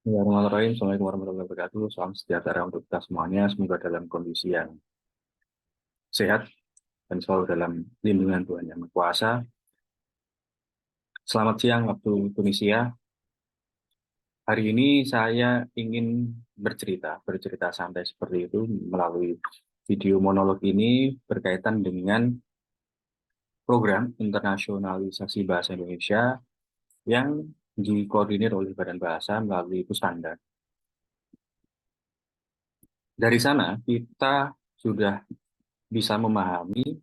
Bismillahirrahmanirrahim. Assalamualaikum warahmatullahi wabarakatuh. Salam sejahtera untuk kita semuanya. Semoga dalam kondisi yang sehat dan selalu dalam lindungan Tuhan Yang Maha Kuasa. Selamat siang waktu Tunisia. Hari ini saya ingin bercerita santai seperti itu melalui video monolog ini berkaitan dengan program internasionalisasi bahasa Indonesia yang dikoordinir oleh Badan Bahasa melalui Pustanda. Dari sana kita sudah bisa memahami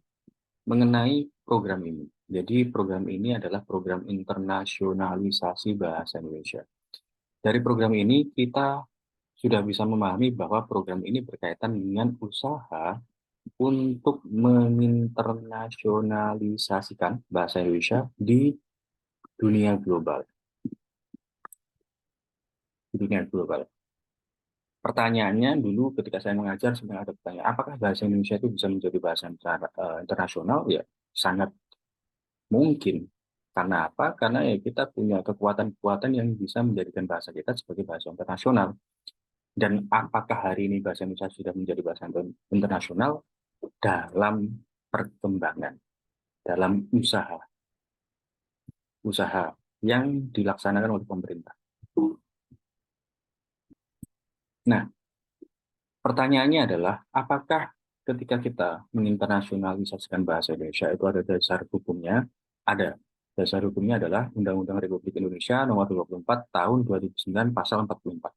mengenai program ini. Jadi program ini adalah program internasionalisasi bahasa Indonesia. Dari program ini kita sudah bisa memahami bahwa program ini berkaitan dengan usaha untuk menginternasionalisasikan bahasa Indonesia di dunia global. Di dunia global. Pertanyaannya dulu ketika saya mengajar sebenarnya ada pertanyaan, apakah bahasa Indonesia itu bisa menjadi bahasa internasional? Ya, sangat mungkin. Karena apa? Karena ya kita punya kekuatan-kekuatan yang bisa menjadikan bahasa kita sebagai bahasa internasional. Dan apakah hari ini bahasa Indonesia sudah menjadi bahasa internasional? Dalam perkembangan, dalam usaha yang dilaksanakan oleh pemerintah. Nah, pertanyaannya adalah, apakah ketika kita menginternasionalisasikan bahasa Indonesia itu ada dasar hukumnya? Ada. Dasar hukumnya adalah Undang-Undang Republik Indonesia Nomor 24 Tahun 2009 Pasal 44.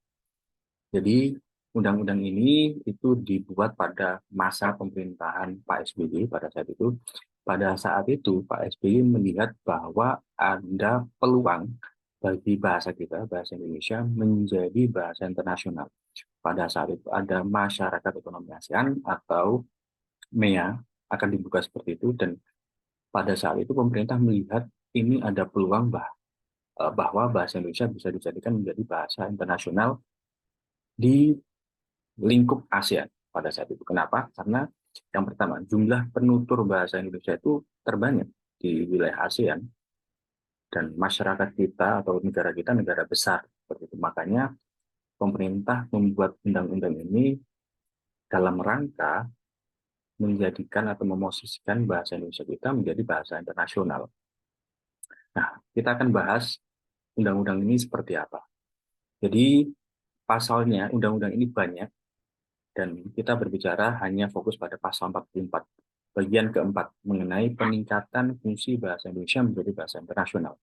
Jadi undang-undang ini itu dibuat pada masa pemerintahan Pak SBY pada saat itu. Pada saat itu Pak SBY melihat bahwa ada peluang bagi bahasa kita, bahasa Indonesia, menjadi bahasa internasional. Pada saat itu ada masyarakat ekonomi ASEAN atau MEA akan dibuka seperti itu, dan pada saat itu pemerintah melihat ini ada peluang bahwa bahasa Indonesia bisa dijadikan menjadi bahasa internasional di lingkup ASEAN pada saat itu. Kenapa? Karena yang pertama, jumlah penutur bahasa Indonesia itu terbanyak di wilayah ASEAN, dan masyarakat kita atau negara kita negara besar. Seperti itu. Makanya pemerintah membuat undang-undang ini dalam rangka menjadikan atau memosisikan bahasa Indonesia kita menjadi bahasa internasional. Nah, kita akan bahas undang-undang ini seperti apa. Jadi, pasalnya, undang-undang ini banyak, dan kita berbicara hanya fokus pada pasal 44. Bagian keempat, mengenai peningkatan fungsi bahasa Indonesia menjadi bahasa internasional.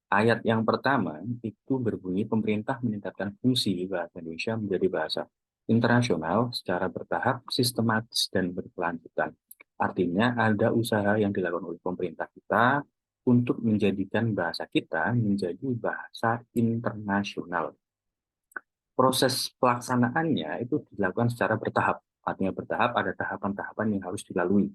Ayat yang pertama itu berbunyi pemerintah meningkatkan fungsi bahasa Indonesia menjadi bahasa internasional secara bertahap, sistematis, dan berkelanjutan. Artinya ada usaha yang dilakukan oleh pemerintah kita untuk menjadikan bahasa kita menjadi bahasa internasional. Proses pelaksanaannya itu dilakukan secara bertahap. Artinya bertahap, ada tahapan-tahapan yang harus dilalui.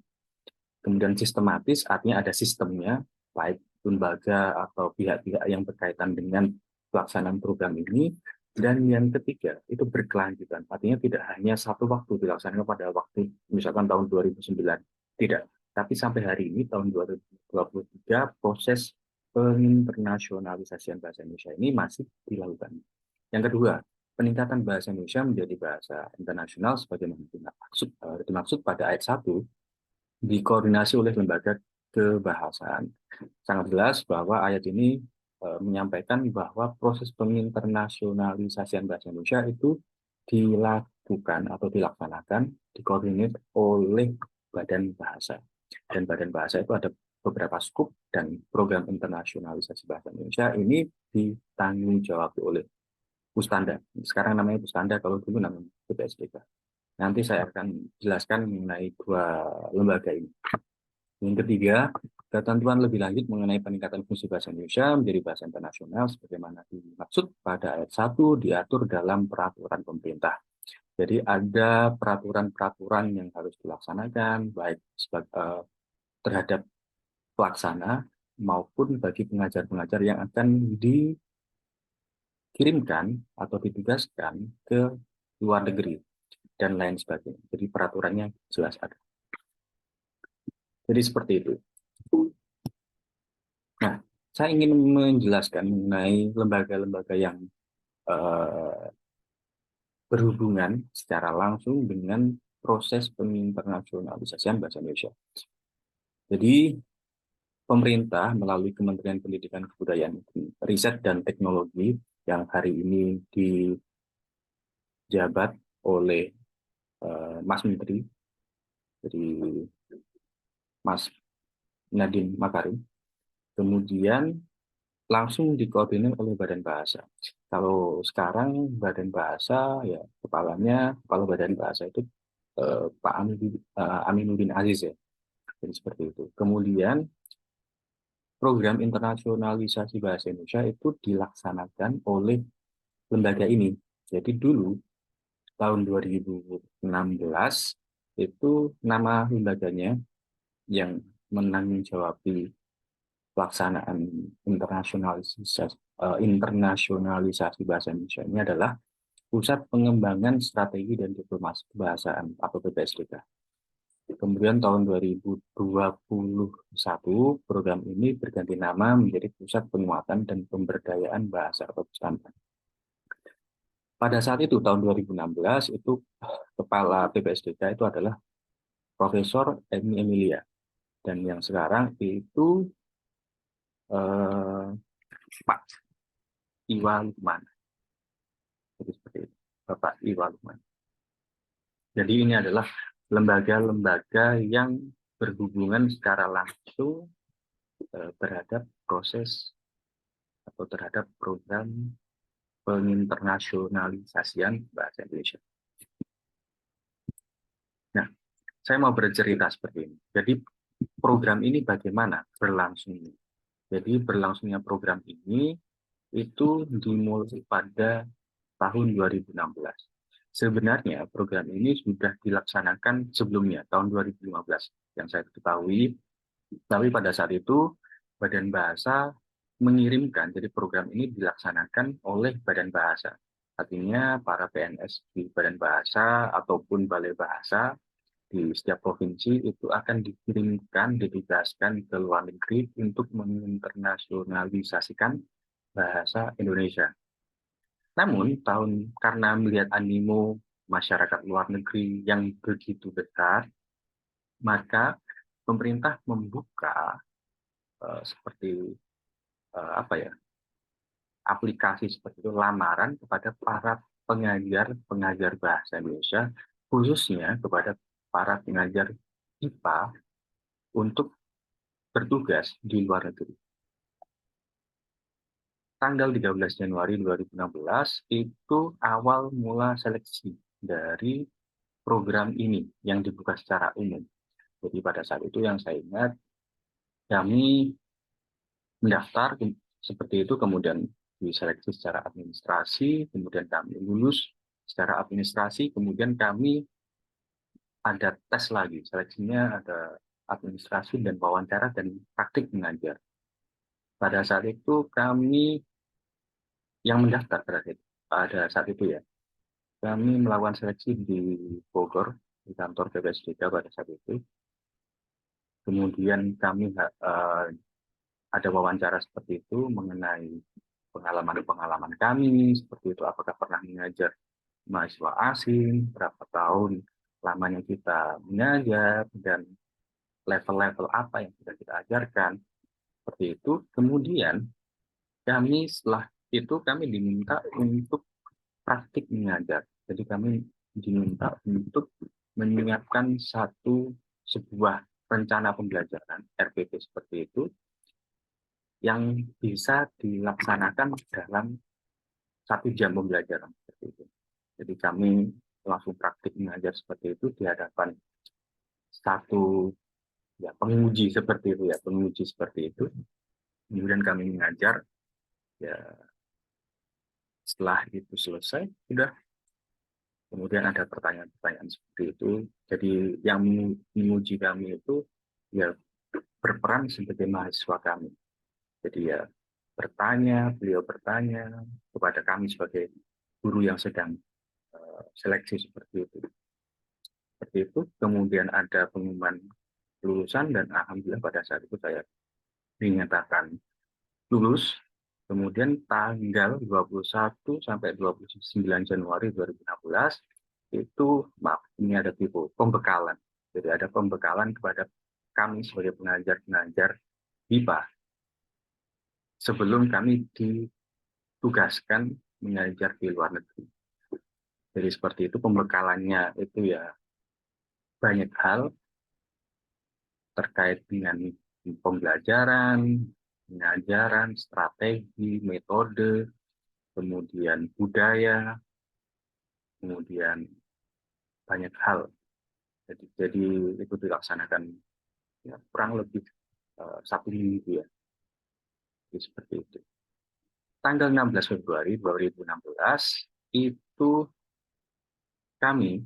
Kemudian sistematis, artinya ada sistemnya, baik lembaga atau pihak-pihak yang berkaitan dengan pelaksanaan program ini. Dan yang ketiga, itu berkelanjutan. Artinya tidak hanya satu waktu dilaksanakan pada waktu, misalkan tahun 2009. Tidak. Tapi sampai hari ini, tahun 2023, proses penginternasionalisasian bahasa Indonesia ini masih dilakukan. Yang kedua, peningkatan bahasa Indonesia menjadi bahasa internasional sebagaimana dimaksud pada ayat 1 dikoordinasi oleh lembaga kebahasaan. Sangat jelas bahwa ayat ini menyampaikan bahwa proses penginternasionalisasian bahasa Indonesia itu dilakukan atau dilaksanakan, dikoordinir oleh Badan Bahasa. Dan Badan Bahasa itu ada beberapa skup, dan program internasionalisasi bahasa Indonesia ini ditanggung jawab oleh Pustanda. Sekarang namanya Pustanda, kalau dulu namanya PPSDK. Nanti saya akan jelaskan mengenai dua lembaga ini. Yang ketiga, ketentuan lebih lanjut mengenai peningkatan fungsi bahasa Indonesia menjadi bahasa internasional sebagaimana dimaksud pada ayat 1 diatur dalam peraturan pemerintah. Jadi ada peraturan-peraturan yang harus dilaksanakan baik terhadap pelaksana maupun bagi pengajar-pengajar yang akan dikirimkan atau ditugaskan ke luar negeri dan lain sebagainya. Jadi peraturannya jelas ada. Jadi seperti itu. Nah, saya ingin menjelaskan mengenai lembaga-lembaga yang berhubungan secara langsung dengan proses penginternsionalisasian bahasa Indonesia. Jadi pemerintah melalui Kementerian Pendidikan Kebudayaan Riset dan Teknologi yang hari ini dijabat oleh Mas Menteri, jadi Mas Nadiem Makarim, kemudian langsung dikoordinir oleh Badan Bahasa. Kalau sekarang Badan Bahasa, ya kepala Badan Bahasa itu Pak Aminuddin Aziz ya, jadi seperti itu. Kemudian program internasionalisasi bahasa Indonesia itu dilaksanakan oleh lembaga ini. Jadi dulu tahun 2016 itu nama lembaganya yang menanggung jawabi pelaksanaan internasionalisasi bahasa Indonesia ini adalah Pusat Pengembangan Strategi dan Diplomasi Kebahasaan atau PPSDK. Kemudian tahun 2021 program ini berganti nama menjadi Pusat Penguatan dan Pemberdayaan Bahasa atau Pusdamkan. Pada saat itu tahun 2016 itu kepala PPSDK itu adalah Profesor Emi Emilia, dan yang sekarang itu Pak Iwa Lukman. Jadi seperti itu, Bapak Iwa Lukman. Jadi ini adalah lembaga-lembaga yang berhubungan secara langsung terhadap proses atau terhadap program penginternasionalisasian bahasa Indonesia. Nah, saya mau bercerita seperti ini. Jadi program ini bagaimana berlangsungnya? Jadi berlangsungnya program ini itu dimulai pada tahun 2016. Sebenarnya program ini sudah dilaksanakan sebelumnya, tahun 2015, yang saya ketahui. Tapi pada saat itu, Badan Bahasa mengirimkan, jadi program ini dilaksanakan oleh Badan Bahasa. Artinya para PNS di Badan Bahasa ataupun Balai Bahasa di setiap provinsi itu akan dikirimkan, ditugaskan ke luar negeri untuk menginternasionalisasikan bahasa Indonesia. Namun, karena melihat animo masyarakat luar negeri yang begitu besar, maka pemerintah membuka seperti apa ya, aplikasi seperti itu, lamaran kepada para pengajar bahasa Indonesia, khususnya kepada para pengajar IPA untuk bertugas di luar negeri. Tanggal 13 Januari 2016 itu awal mula seleksi dari program ini yang dibuka secara umum. Jadi pada saat itu yang saya ingat, kami mendaftar seperti itu, kemudian diseleksi secara administrasi, kemudian kami lulus secara administrasi, kemudian kami ada tes lagi, seleksinya ada administrasi dan wawancara dan praktik mengajar. Pada saat itu kami yang mendaftar pada saat itu ya, kami melakukan seleksi di Bogor, di kantor PPSDK pada saat itu. Kemudian kami ada wawancara seperti itu mengenai pengalaman-pengalaman kami, seperti itu apakah pernah mengajar mahasiswa asing, berapa tahun lamanya kita mengajar, dan level-level apa yang sudah kita ajarkan, seperti itu. Kemudian kami setelah itu kami diminta untuk praktik mengajar. Jadi kami diminta untuk menyiapkan sebuah rencana pembelajaran RPP seperti itu yang bisa dilaksanakan dalam 1 jam pembelajaran seperti itu. Jadi kami langsung praktik mengajar seperti itu di hadapan satu ya penguji seperti itu ya, penguji seperti itu. Kemudian kami mengajar, ya setelah itu selesai sudah. Kemudian ada pertanyaan-pertanyaan seperti itu. Jadi yang menguji kami itu ya berperan sebagai mahasiswa kami. Jadi ya beliau bertanya kepada kami sebagai guru yang sedang seleksi seperti itu. Seperti itu. Kemudian ada pengumuman lulusan dan alhamdulillah pada saat itu saya dinyatakan lulus. Kemudian tanggal 21 sampai 29 Januari 2016 itu, maaf, ini ada tipu, pembekalan. Jadi ada pembekalan kepada kami sebagai pengajar-pengajar IPA sebelum kami ditugaskan mengajar di luar negeri. Jadi seperti itu pembekalannya itu ya banyak hal terkait dengan pembelajaran, pengajaran, strategi, metode, kemudian budaya, kemudian banyak hal. Jadi itu dilaksanakan ya, kurang lebih 1 minggu ya. Jadi seperti itu. Tanggal 16 Februari 2016 itu kami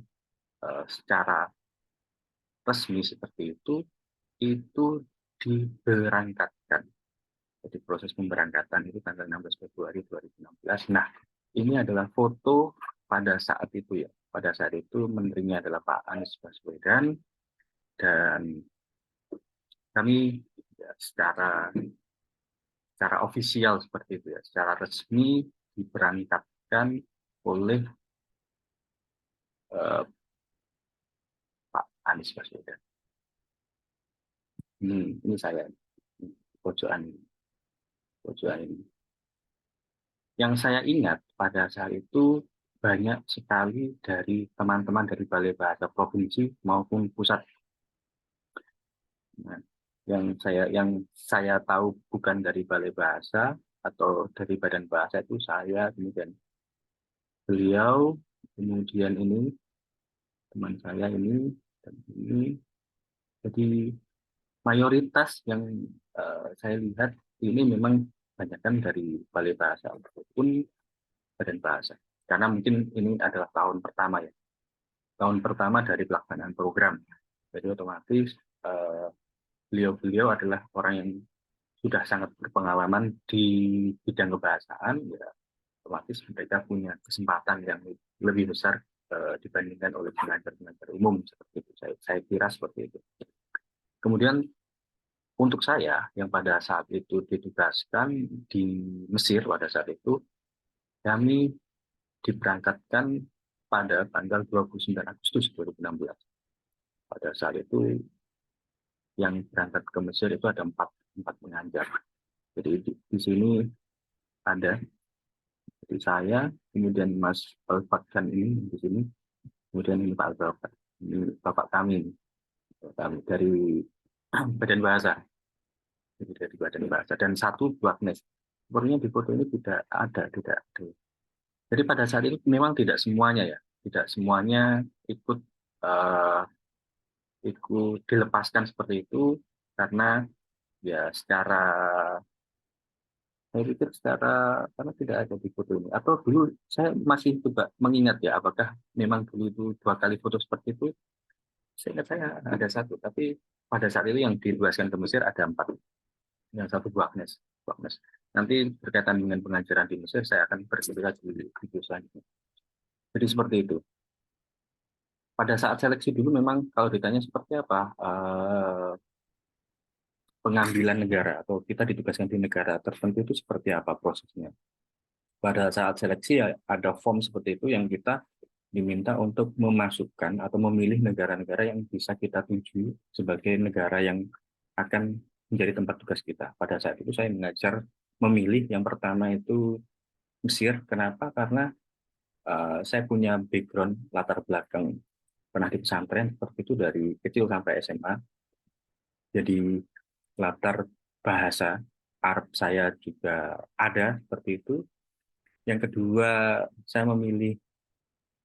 secara resmi seperti itu diberangkatkan. Jadi proses pemberangkatan itu tanggal 16 Februari 2016. Nah, ini adalah foto pada saat itu ya. Pada saat itu menterinya adalah Pak Anies Baswedan dan kami ya, secara ofisial seperti itu ya, secara resmi diberangkatkan oleh Pak Anies Baswedan. Ini saya pojokan ini. Yang saya ingat pada saat itu banyak sekali dari teman-teman dari Balai Bahasa Provinsi maupun pusat. Nah, yang saya tahu bukan dari Balai Bahasa atau dari Badan Bahasa itu saya, kemudian beliau, kemudian ini teman saya ini dan ini. Jadi mayoritas yang saya lihat ini memang banyakkan dari Balai Bahasa ataupun Badan Bahasa. Karena mungkin ini adalah tahun pertama ya. Tahun pertama dari pelaksanaan program. Jadi otomatis beliau-beliau adalah orang yang sudah sangat berpengalaman di bidang kebahasaan, ya otomatis mereka punya kesempatan yang lebih besar dibandingkan oleh pengajar-pengajar umum seperti itu. Saya kira seperti itu. Kemudian untuk saya yang pada saat itu ditugaskan di Mesir pada saat itu, kami diberangkatkan pada tanggal 29 Agustus 2016. Pada saat itu yang berangkat ke Mesir itu ada empat pengajar. Jadi di sini ada jadi saya, kemudian Mas Alfatkan ini di sini, kemudian ini Pak Alfat, ini Bapak kami dari Badan Bahasa, jadi dari Badan Bahasa, dan satu Bu Agnes. Sepertinya di foto ini tidak ada. Jadi pada saat itu memang tidak semuanya ya, tidak semuanya ikut uh, ikut dilepaskan seperti itu karena ya saya pikir karena tidak ada di foto ini. Atau dulu saya masih coba mengingat ya, apakah memang dulu itu 2 kali foto seperti itu. Saya ingat saya ada satu, tapi pada saat itu yang ditugaskan ke Mesir ada 4. Yang satu Bu Agnes. Nanti berkaitan dengan pengajaran di Mesir, saya akan bercerita di video selanjutnya. Jadi seperti itu. Pada saat seleksi dulu memang kalau ditanya seperti apa pengambilan negara atau kita ditugaskan di negara tertentu itu seperti apa prosesnya. Pada saat seleksi ada form seperti itu yang kita diminta untuk memasukkan atau memilih negara-negara yang bisa kita tuju sebagai negara yang akan menjadi tempat tugas kita. Pada saat itu saya memilih yang pertama itu Mesir. Kenapa? Karena saya punya background latar belakang pernah di pesantren seperti itu dari kecil sampai SMA. Jadi latar bahasa Arab saya juga ada seperti itu. Yang kedua, saya memilih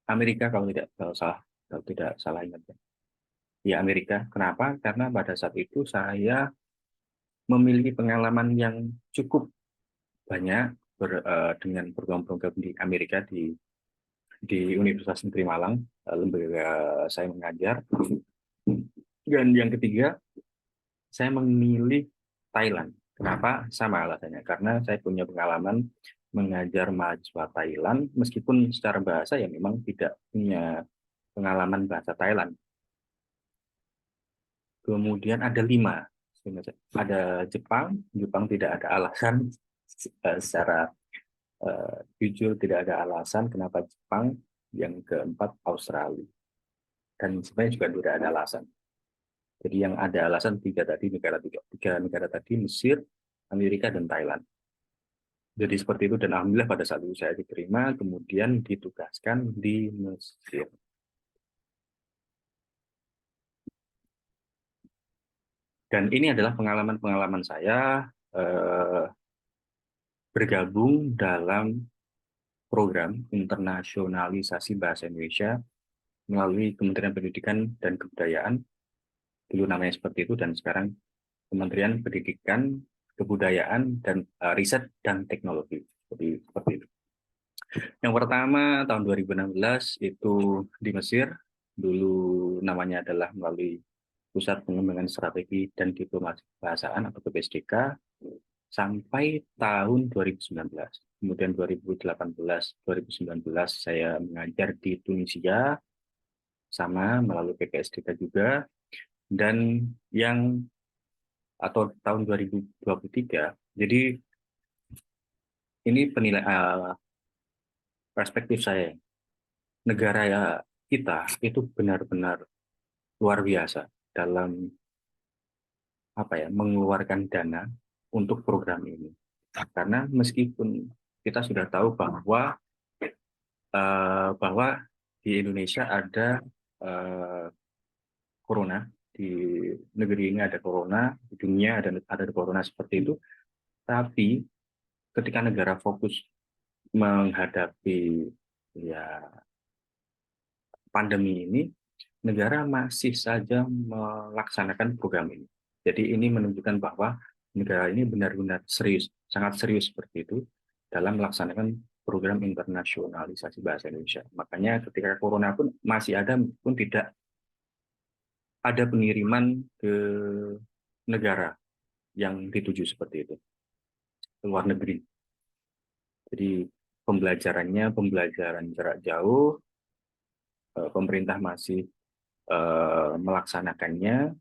Amerika kalau tidak salah ingat ya. Ya Amerika. Kenapa? Karena pada saat itu saya memiliki pengalaman yang cukup banyak dengan program-program di Amerika di Universitas Negeri Malang, lembaga saya mengajar. Dan yang ketiga, saya memilih Thailand. Kenapa? Sama alasannya. Karena saya punya pengalaman mengajar mahasiswa Thailand, meskipun secara bahasa ya memang tidak punya pengalaman bahasa Thailand. Kemudian ada 5. Ada Jepang tidak ada alasan. secara jujur tidak ada alasan kenapa Jepang, yang keempat Australia, dan sebenarnya juga tidak ada alasan. Jadi yang ada alasan tiga negara tadi, Mesir, Amerika, dan Thailand. Jadi seperti itu, dan alhamdulillah pada saat itu saya diterima, kemudian ditugaskan di Mesir. Dan ini adalah pengalaman-pengalaman saya bergabung dalam program internasionalisasi bahasa Indonesia melalui Kementerian Pendidikan dan Kebudayaan, dulu namanya seperti itu, dan sekarang Kementerian Pendidikan, Kebudayaan, dan Riset dan Teknologi. Jadi seperti itu. Yang pertama tahun 2016 itu di Mesir, dulu namanya adalah melalui Pusat Pengembangan Strategi dan Diplomasi Kebahasaan atau PPSDK, sampai tahun 2019. Kemudian 2018, 2019 saya mengajar di Tunisia, sama melalui PPSDK juga, dan yang atau tahun 2023. Jadi ini perspektif saya. Negara kita itu benar-benar luar biasa dalam mengeluarkan dana untuk program ini. Karena meskipun kita sudah tahu bahwa di Indonesia ada corona, di negeri ini ada corona, di dunia ada corona seperti itu, tapi ketika negara fokus menghadapi ya pandemi ini, negara masih saja melaksanakan program ini. Jadi ini menunjukkan bahwa negara ini benar-benar serius, sangat serius seperti itu dalam melaksanakan program internasionalisasi bahasa Indonesia. Makanya ketika corona pun masih ada, pun tidak ada pengiriman ke negara yang dituju seperti itu, ke luar negeri. Jadi pembelajaran jarak jauh, pemerintah masih melaksanakannya,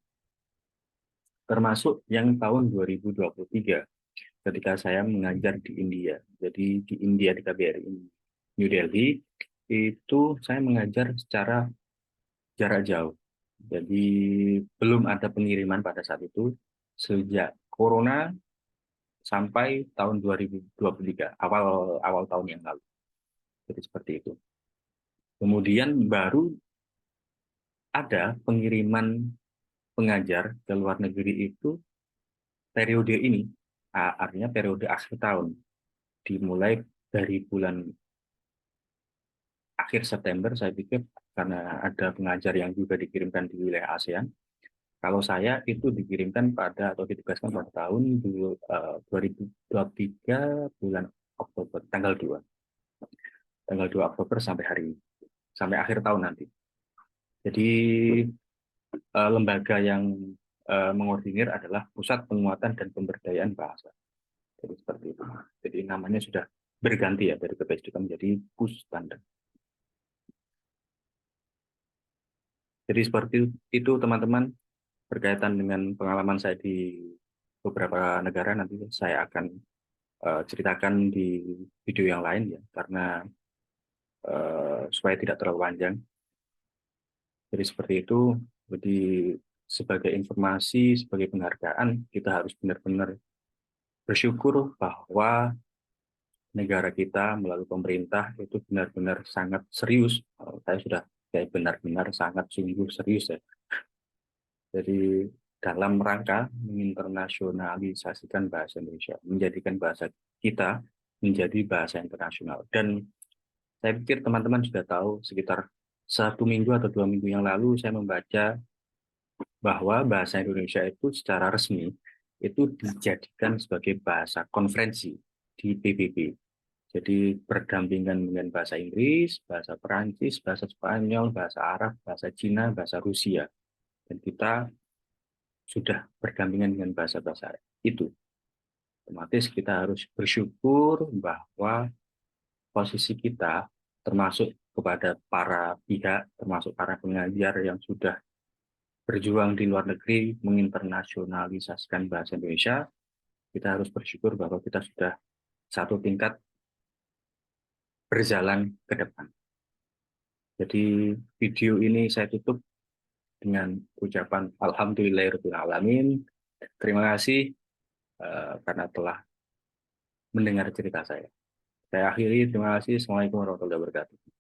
termasuk yang tahun 2023 ketika saya mengajar di India. Jadi di India, di KBRI New Delhi, itu saya mengajar secara jarak jauh. Jadi belum ada pengiriman pada saat itu, sejak Corona sampai tahun 2023, awal tahun yang lalu. Jadi seperti itu. Kemudian baru ada pengiriman pengajar ke luar negeri itu periode ini, artinya periode akhir tahun, dimulai dari bulan akhir September, saya pikir, karena ada pengajar yang juga dikirimkan di wilayah ASEAN. Kalau saya itu dikirimkan atau ditugaskan pada tahun 2023 bulan Oktober, tanggal 2 Oktober sampai hari ini, sampai akhir tahun nanti. Jadi lembaga yang mengordinir adalah Pusat Penguatan dan Pemberdayaan Bahasa. Jadi seperti itu. Jadi namanya sudah berganti ya, dari PPSDK menjadi Pusbandem. Jadi seperti itu teman-teman, berkaitan dengan pengalaman saya di beberapa negara. Nanti saya akan ceritakan di video yang lain ya, karena supaya tidak terlalu panjang. Jadi seperti itu. Jadi sebagai informasi, sebagai penghargaan, kita harus benar-benar bersyukur bahwa negara kita melalui pemerintah itu benar-benar sangat serius. Saya sudah benar-benar sangat sungguh serius ya. Jadi dalam rangka menginternasionalisasikan bahasa Indonesia, menjadikan bahasa kita menjadi bahasa internasional. Dan saya pikir teman-teman sudah tahu, sekitar 1 minggu atau 2 minggu yang lalu saya membaca bahwa bahasa Indonesia itu secara resmi itu dijadikan sebagai bahasa konferensi di PBB. Jadi berdampingan dengan bahasa Inggris, bahasa Perancis, bahasa Spanyol, bahasa Arab, bahasa Cina, bahasa Rusia. Dan kita sudah berdampingan dengan bahasa-bahasa itu. Otomatis kita harus bersyukur bahwa posisi kita, termasuk kepada para pihak, termasuk para pengajar yang sudah berjuang di luar negeri menginternasionalisasikan bahasa Indonesia, kita harus bersyukur bahwa kita sudah satu tingkat berjalan ke depan. Jadi video ini saya tutup dengan ucapan Alhamdulillahirrahmanirrahim. Terima kasih karena telah mendengar cerita saya. Saya akhiri, terima kasih. Assalamualaikum warahmatullahi wabarakatuh.